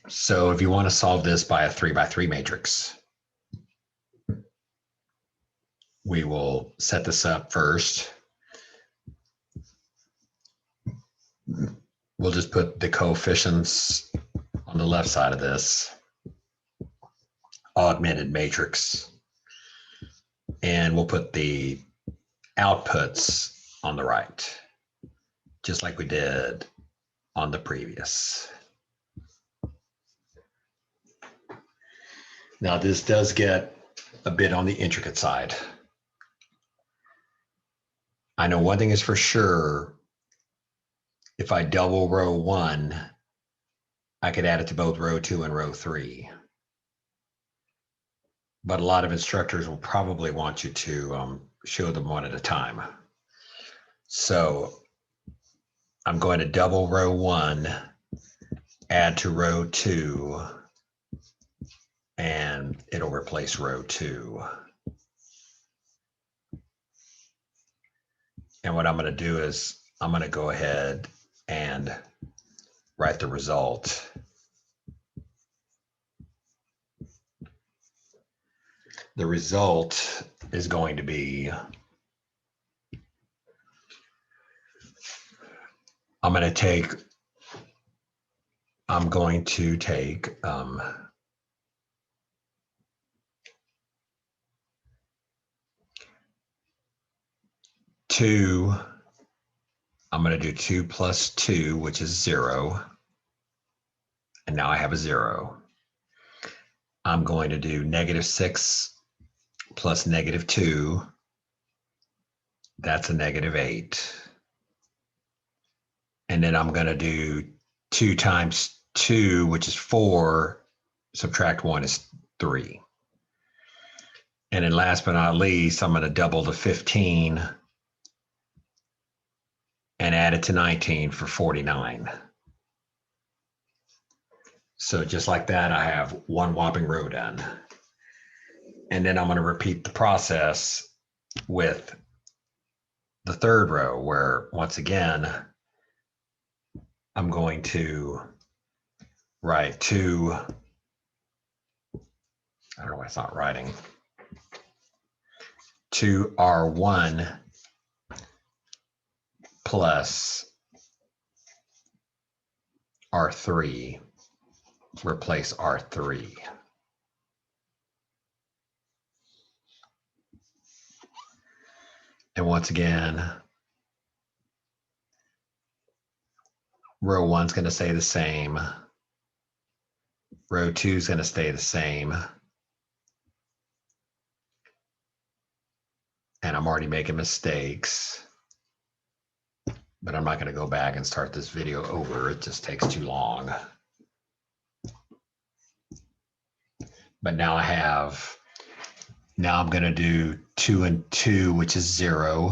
So if you want to solve this by a 3x3 matrix, we will set this up first. We'll just put the coefficients on the left side of this augmented matrix, and we'll put the outputs on the right, just like we did on the previous. Now this does get a bit on the intricate side. I know one thing is for sure, if I double row 1, I could add it to both row 2 and row 3. But a lot of instructors will probably want you to show them one at a time. So I'm going to double row 1, add to row 2, and it'll replace row 2. And what I'm going to do is I'm going to go ahead and write the result. The result is going to be, I'm going to take 2, I'm going to do 2 plus 2, which is 0. And now I have a 0. I'm going to do -6 plus -2. That's a -8. And then I'm going to do 2 times 2, which is 4. Subtract 1 is 3. And then last but not least, I'm going to double the 15 and add it to 19 for 49. So just like that, I have one whopping row done. And then I'm going to repeat the process with the third row, where once again, I'm going to write 2, I don't know why it's not writing, 2R1 plus R3, replace R3. And once again, row 1 is going to stay the same. Row 2 is going to stay the same. And I'm already making mistakes, but I'm not going to go back and start this video over. It just takes too long. But now I'm going to do 2 and 2, which is 0,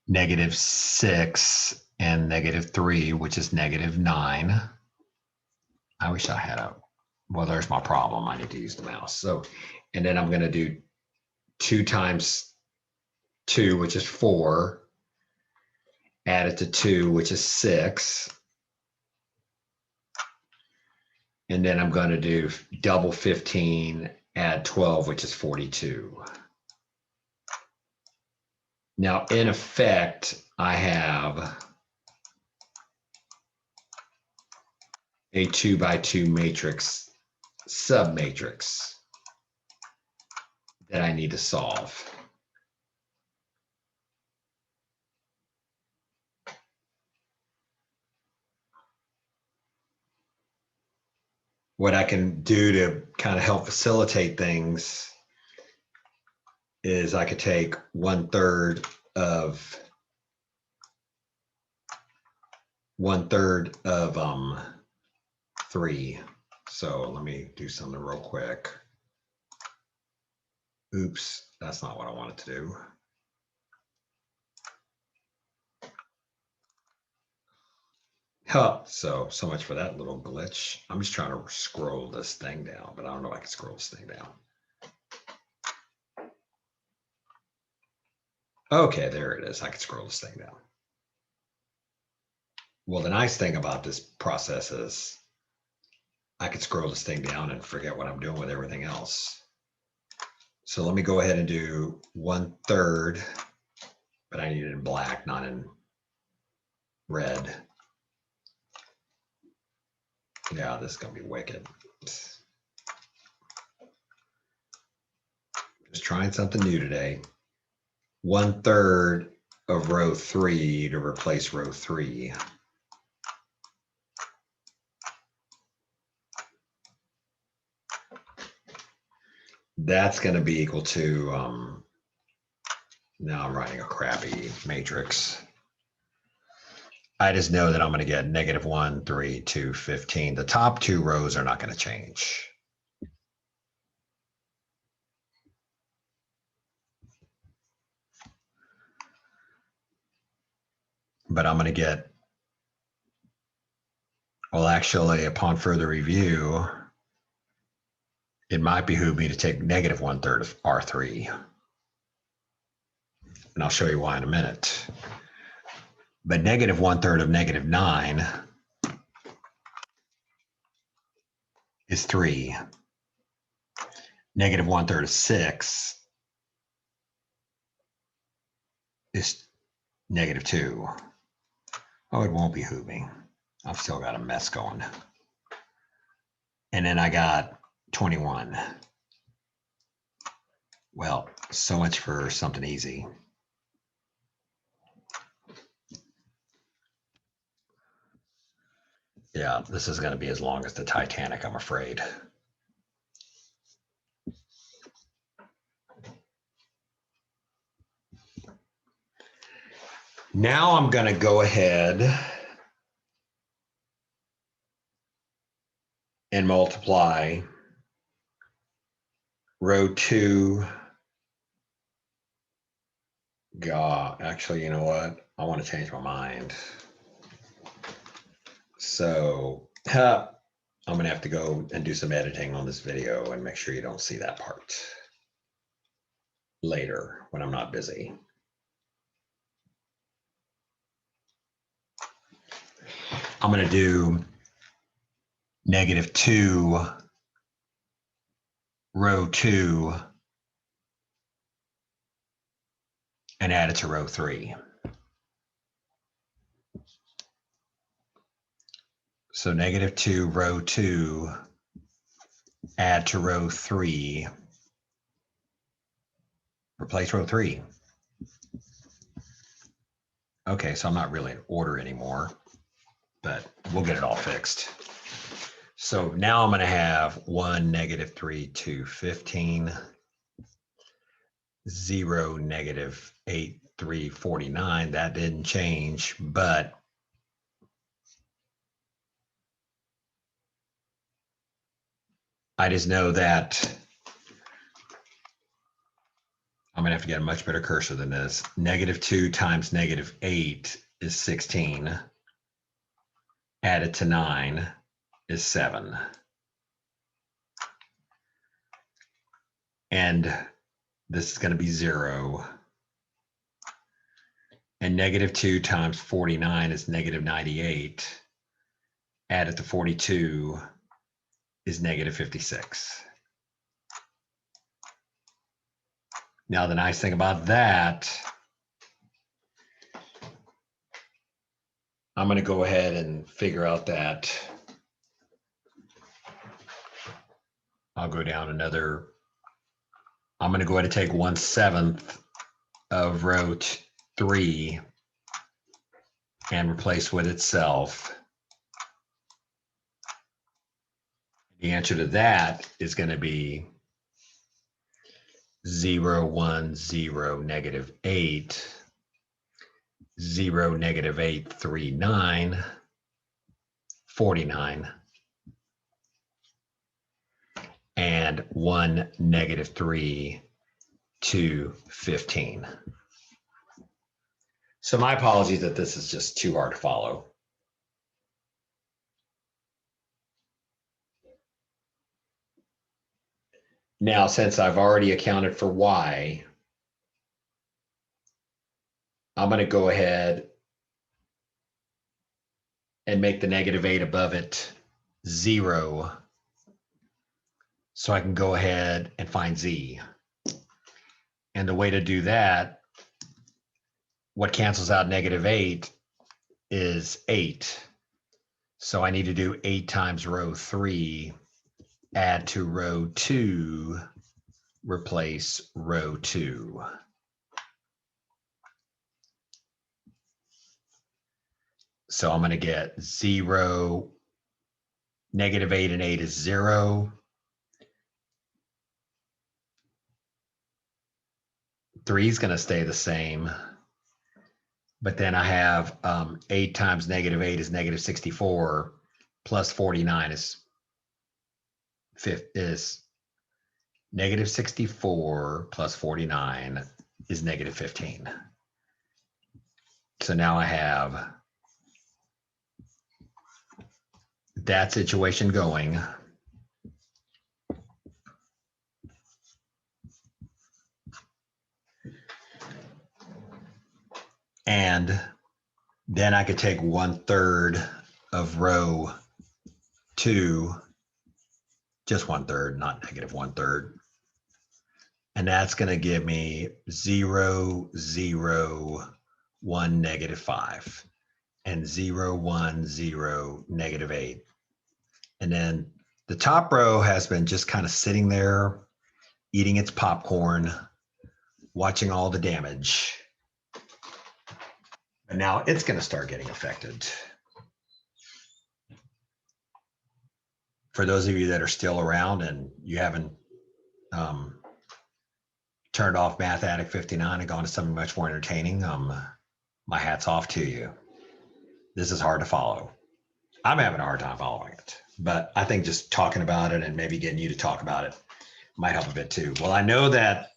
-6 and -3, which is -9. I wish I had well, there's my problem. I need to use the mouse. So, and then I'm going to do 2 times 2, which is 4, add it to 2, which is 6. And then I'm going to do double 15, add 12, which is 42. Now, in effect, I have a 2x2 matrix, submatrix, that I need to solve. What I can do to kind of help facilitate things is I could take 1/3 of 3. So let me do something real quick. Oops, that's not what I wanted to do. So much for that little glitch. I'm just trying to scroll this thing down, but I don't know if I can scroll this thing down. Okay, there it is. I can scroll this thing down. Well, the nice thing about this process is I could scroll this thing down and forget what I'm doing with everything else. So let me go ahead and do 1/3, but I need it in black, not in red. Yeah, this is gonna be wicked. Just trying something new today. 1/3 of row 3 to replace row 3. That's going to be equal to, now I'm writing a crappy matrix. I just know that I'm going to get -1, 3, 2, 15. The top two rows are not going to change. But I'm going to get, well, actually, upon further review, it might behoove me to take -1/3 of R3. And I'll show you why in a minute. But -1/3 of -9 is 3. -1/3 of 6 is -2. Oh, it won't behoove me. I've still got a mess going. And then I got 21. Well, so much for something easy. Yeah, this is going to be as long as the Titanic, I'm afraid. Now I'm going to go ahead and multiply row 2. God, actually, you know what? I want to change my mind. So I'm going to have to go and do some editing on this video and make sure you don't see that part later when I'm not busy. I'm going to do -2 row 2 and add it to row 3. So -2 row 2, add to row 3, replace row 3. Okay, so I'm not really in order anymore, but we'll get it all fixed. So now I'm going to have 1 -3 2 15, 0 -8 3 49. That didn't change, but I just know that I'm going to have to get a much better cursor than this. -2 times -8 is 16. Added to 9 is 7. And this is going to be 0. And -2 times 49 is -98. Added to 42 is -56. Now, the nice thing about that, I'm going to go ahead and figure out that I'll go down another. I'm going to go ahead and take 1/7 of row 3 and replace with itself. The answer to that is going to be 0 1 0 -8, 0 -8 3 9, 49, and 1 -3 2 15. So my apologies that this is just too hard to follow. Now, since I've already accounted for y, I'm going to go ahead and make the -8 above it 0 So I can go ahead and find Z. And the way to do that, what cancels out -8 is 8. So I need to do 8 times row 3, add to row 2, replace row 2. So I'm going to get 0, -8 and 8 is 0. 3 is going to stay the same. But then I have 8 times -8 is -64, plus 49 is -64 plus 49 is -15. So now I have that situation going. And then I could take 1/3 of row 2, just 1/3, not -1/3. And that's going to give me 0, 0, 1, -5, and 0, 1, 0, -8. And then the top row has been just kind of sitting there, eating its popcorn, watching all the damage. And now it's going to start getting affected. For those of you that are still around and you haven't turned off Math Addict 59 and gone to something much more entertaining, my hat's off to you. This is hard to follow. I'm having a hard time following it, but I think just talking about it and maybe getting you to talk about it might help a bit too. Well, I know that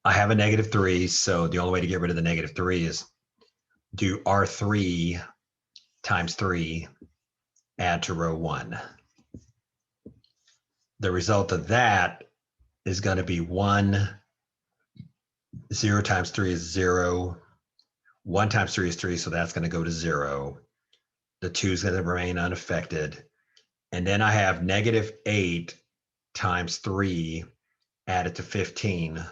I have a -3, so the only way to get rid of the -3 is do R3 times 3, add to row 1. The result of that is going to be 1, 0 times 3 is 0, 1 times 3 is 3, so that's going to go to 0. The 2 is going to remain unaffected. And then I have -8 times 3 added to 15.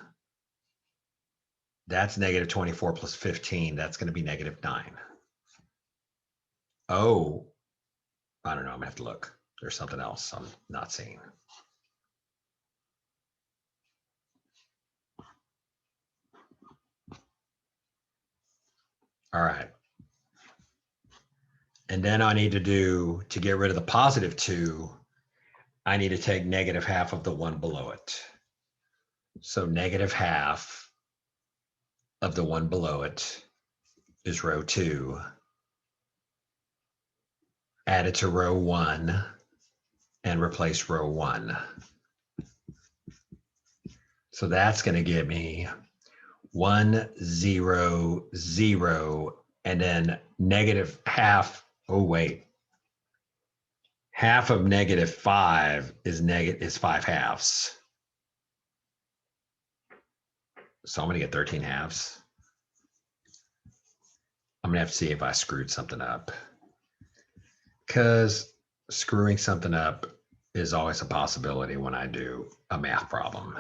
That's -24 plus 15. That's going to be -9. Oh, I don't know. I'm going to have to look. There's something else I'm not seeing. All right. And then I need to do, to get rid of the +2, I need to take -half of the one below it. So -half of the one below it is row 2. Add it to row 1 and replace row 1. So that's going to give me 1, 0, 0, and then -half. Oh, wait. Half of -5 is 5 halves. So I'm going to get 13 halves. I'm going to have to see if I screwed something up, because screwing something up is always a possibility when I do a math problem.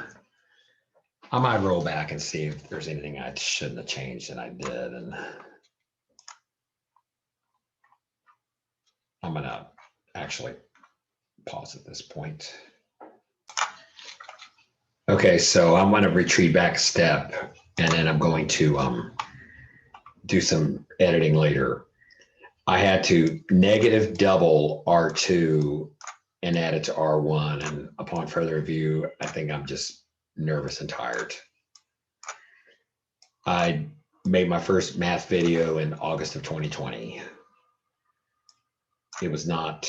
I might roll back and see if there's anything I shouldn't have changed and I did. And I'm going to actually pause at this point. Okay, so I'm going to retreat back a step, and then I'm going to do some editing later. I had to negative double R2 and add it to R1. And upon further review, I think I'm just nervous and tired. I made my first math video in August of 2020. It was not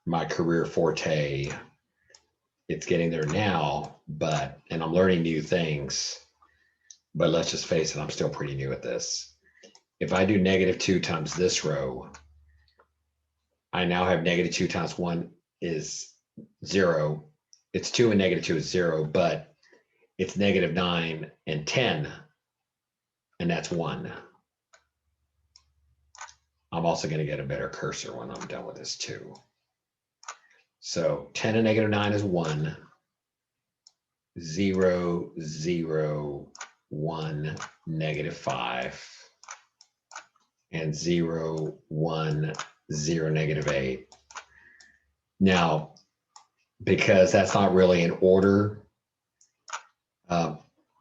my career forte. It's getting there now, and I'm learning new things, but let's just face it, I'm still pretty new at this. If I do -2 times this row, I now have -2 times 1 is 0. It's 2 and -2 is 0, but it's -9 and 10, and that's 1. I'm also going to get a better cursor when I'm done with this too. So 10 and negative 9 is 1. 0, 0, 1, negative 5. And 0, 1, 0, negative 8. Now, because that's not really in order,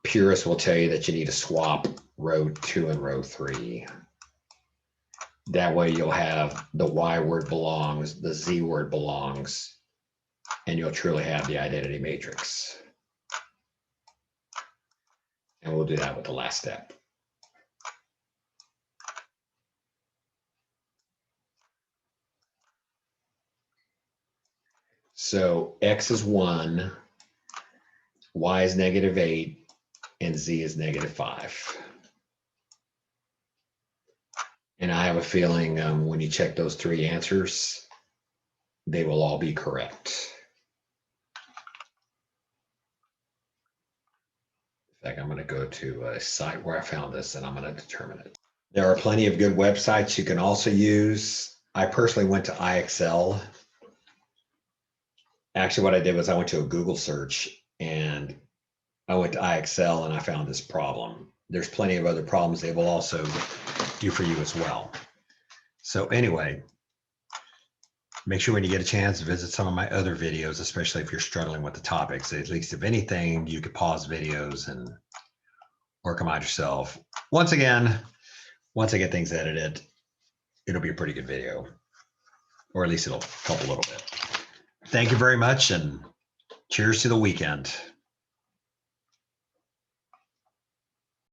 purists will tell you that you need to swap row 2 and row 3. That way you'll have the Y word belongs, the Z word belongs, and you'll truly have the identity matrix. And we'll do that with the last step. So X is 1, Y is negative 8, and Z is negative 5. And I have a feeling when you check those 3 answers, they will all be correct. In fact, I'm going to go to a site where I found this and I'm going to determine it. There are plenty of good websites you can also use. I personally went to IXL. Actually, what I did was I went to a Google search and I went to IXL and I found this problem. There's plenty of other problems they will also do for you as well. So anyway, make sure when you get a chance, visit some of my other videos, especially if you're struggling with the topics. At least if anything, you could pause videos and work them out yourself. Once again, once I get things edited, it'll be a pretty good video, or at least it'll help a little bit. Thank you very much and cheers to the weekend.